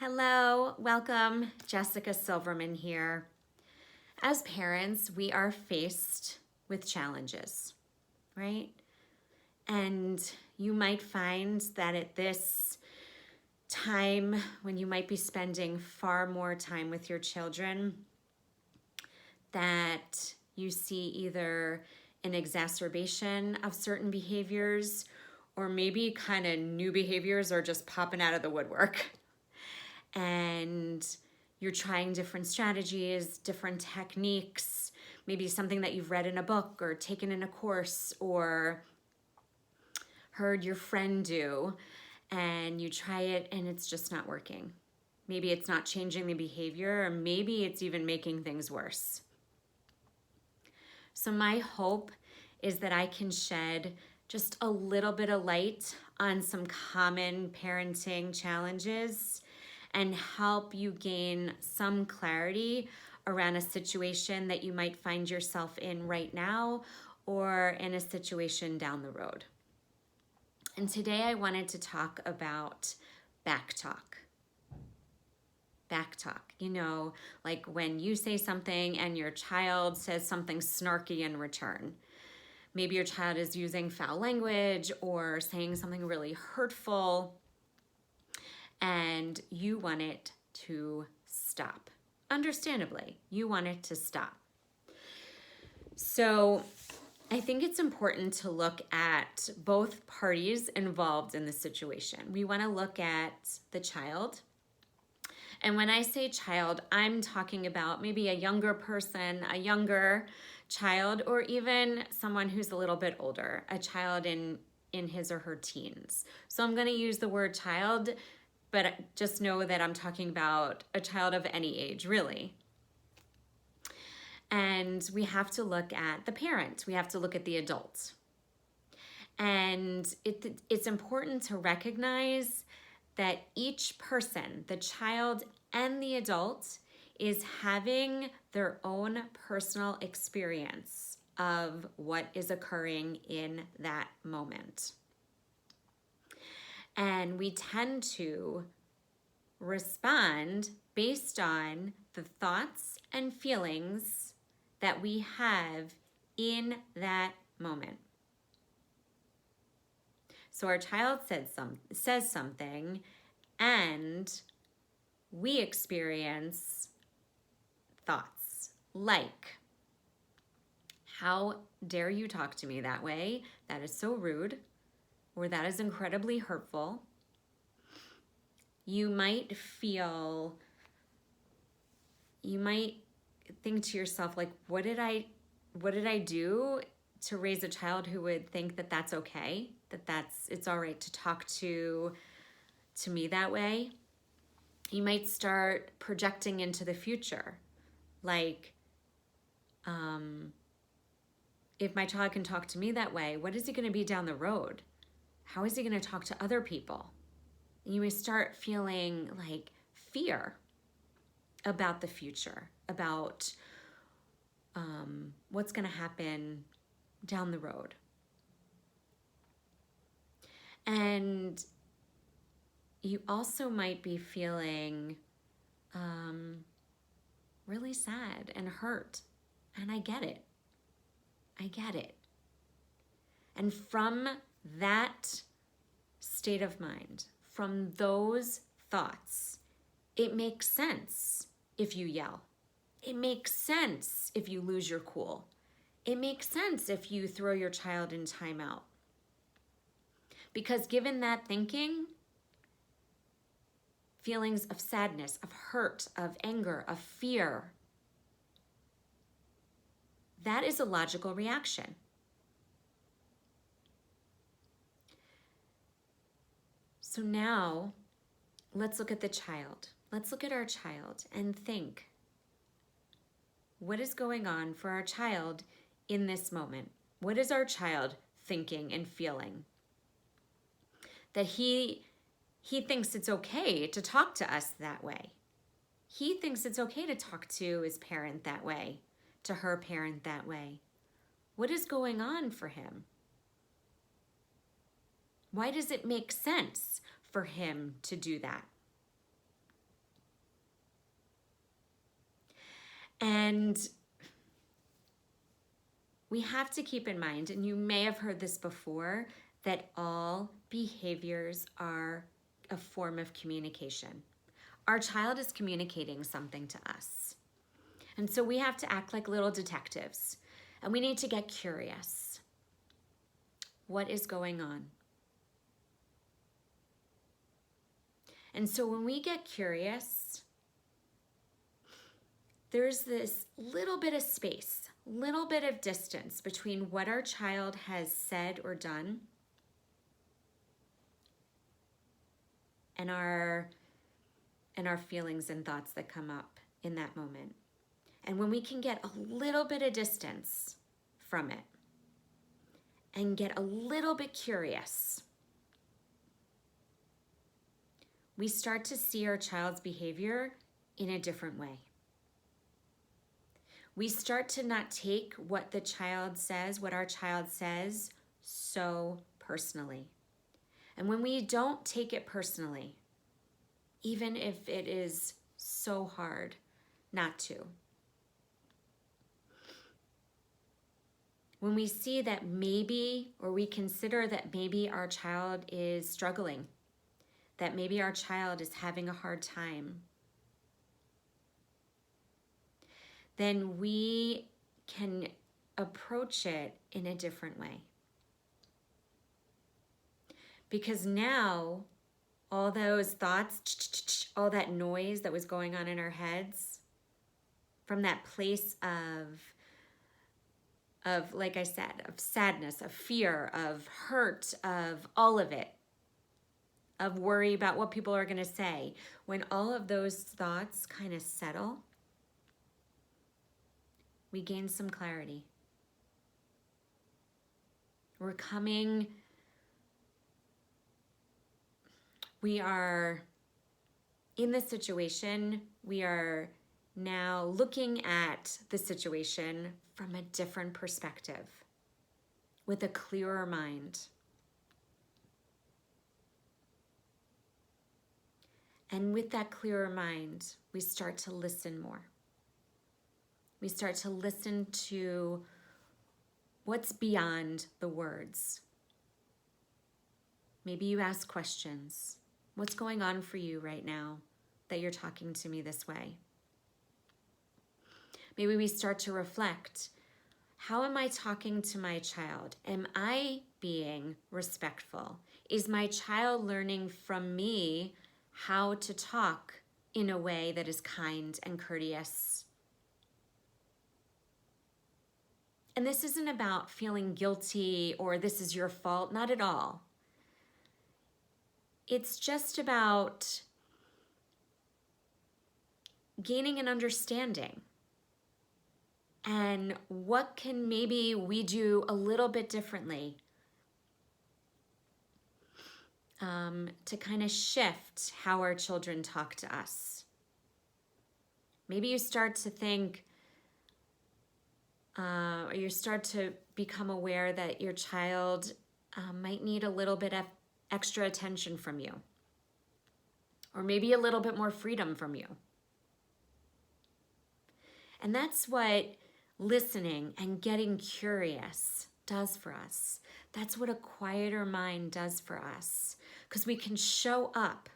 Hello, welcome. Jessica Silverman here. As parents, we are faced with challenges, right? And you might find that at this time when you might be spending far more time with your children, that you see either an exacerbation of certain behaviors or maybe kind of new behaviors are just popping out of the woodwork. And you're trying different strategies, different techniques, maybe something that you've read in a book or taken in a course or heard your friend do, and you try it and it's just not working. Maybe it's not changing the behavior, or maybe it's even making things worse. So my hope is that I can shed just a little bit of light on some common parenting challenges and help you gain some clarity around a situation that you might find yourself in right now or in a situation down the road. And today I wanted to talk about back talk. Back talk, like when you say something and your child says something snarky in return. Maybe your child is using foul language or saying something really hurtful, and you want it to stop. Understandably, you want it to stop. So I think it's important to look at both parties involved in the situation. We want to look at the child. And when I say child, I'm talking about maybe a younger person, a younger child, or even someone who's a little bit older, a child in his or her teens. So I'm going to use the word child, but just know that I'm talking about a child of any age, really. And we have to look at the parent. We have to look at the adult. And it's important to recognize that each person, the child and the adult, is having their own personal experience of what is occurring in that moment. And we tend to respond based on the thoughts and feelings that we have in that moment. So our child says something, and we experience thoughts like, how dare you talk to me that way? That is so rude, or that is incredibly hurtful. You might think to yourself, like, what did I do to raise a child who would think that that's okay, it's all right to talk to me that way? You might start projecting into the future, like, if my child can talk to me that way, what is he going to be down the road? How is he going to talk to other people? You may start feeling like fear about the future, about what's going to happen down the road. And you also might be feeling really sad and hurt. And I get it. And from that state of mind, from those thoughts, it makes sense if you yell. It makes sense if you lose your cool. It makes sense if you throw your child in timeout. Because given that thinking, feelings of sadness, of hurt, of anger, of fear, that is a logical reaction. So now, let's look at the child. Let's look at our child and think, what is going on for our child in this moment? What is our child thinking and feeling? That he thinks it's okay to talk to us that way. He thinks it's okay to talk to his parent that way, to her parent that way. What is going on for him? Why does it make sense for him to do that? And we have to keep in mind, and you may have heard this before, that all behaviors are a form of communication. Our child is communicating something to us. And so we have to act like little detectives, and we need to get curious. What is going on? And so when we get curious, there's this little bit of space, little bit of distance between what our child has said or done and our feelings and thoughts that come up in that moment. And when we can get a little bit of distance from it and get a little bit curious, we start to see our child's behavior in a different way. We start to not take what the child says, what our child says, so personally. And when we don't take it personally, even if it is so hard not to, when we see that maybe, or we consider that maybe our child is struggling, that maybe our child is having a hard time, then we can approach it in a different way. Because now, all those thoughts, all that noise that was going on in our heads, from that place of, like I said, of sadness, of fear, of hurt, of all of it, of worry about what people are going to say, when all of those thoughts kind of settle, we gain some clarity. We are in this situation, we are now looking at the situation from a different perspective, with a clearer mind. And with that clearer mind, we start to listen more. We start to listen to what's beyond the words. Maybe you ask questions. What's going on for you right now that you're talking to me this way? Maybe we start to reflect. How am I talking to my child? Am I being respectful? Is my child learning from me how to talk in a way that is kind and courteous? And this isn't about feeling guilty or this is your fault, not at all. It's just about gaining an understanding. And what can maybe we do a little bit differently to kind of shift how our children talk to us. Maybe you start to think, or you start to become aware that your child might need a little bit of extra attention from you, or maybe a little bit more freedom from you. And that's what listening and getting curious does for us. That's what a quieter mind does for us, because we can show up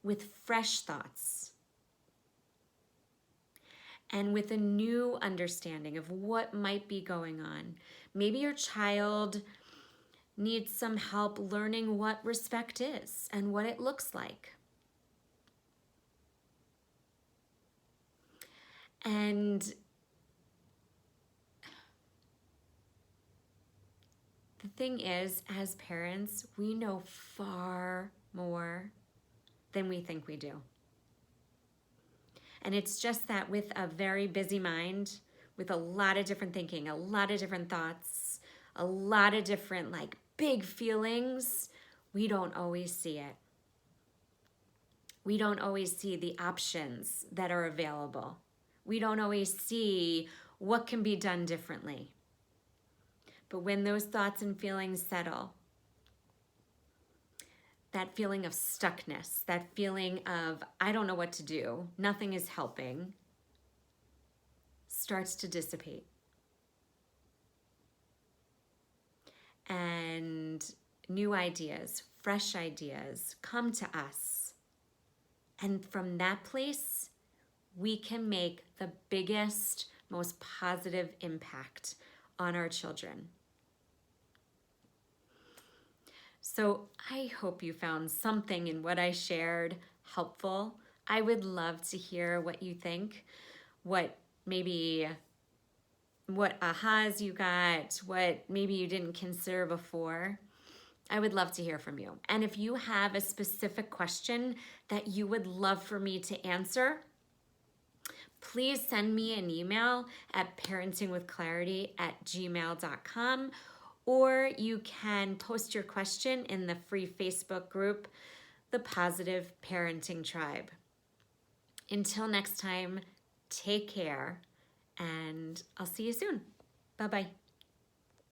with fresh thoughts and with a new understanding of what might be going on. Maybe your child needs some help learning what respect is and what it looks like. And the thing is, as parents, we know far more than we think we do. And it's just that with a very busy mind, with a lot of different thinking, a lot of different thoughts, a lot of different big feelings, we don't always see it. We don't always see the options that are available. We don't always see what can be done differently. But when those thoughts and feelings settle, that feeling of stuckness, that feeling of, I don't know what to do, nothing is helping, starts to dissipate. And new ideas, fresh ideas come to us. And from that place, we can make the biggest, most positive impact on our children. So I hope you found something in what I shared helpful. I would love to hear what you think, what ahas you got, what maybe you didn't consider before. I would love to hear from you. And if you have a specific question that you would love for me to answer, please send me an email at parentingwithclarity@gmail.com, or you can post your question in the free Facebook group, The Positive Parenting Tribe. Until next time, take care, and I'll see you soon. Bye-bye.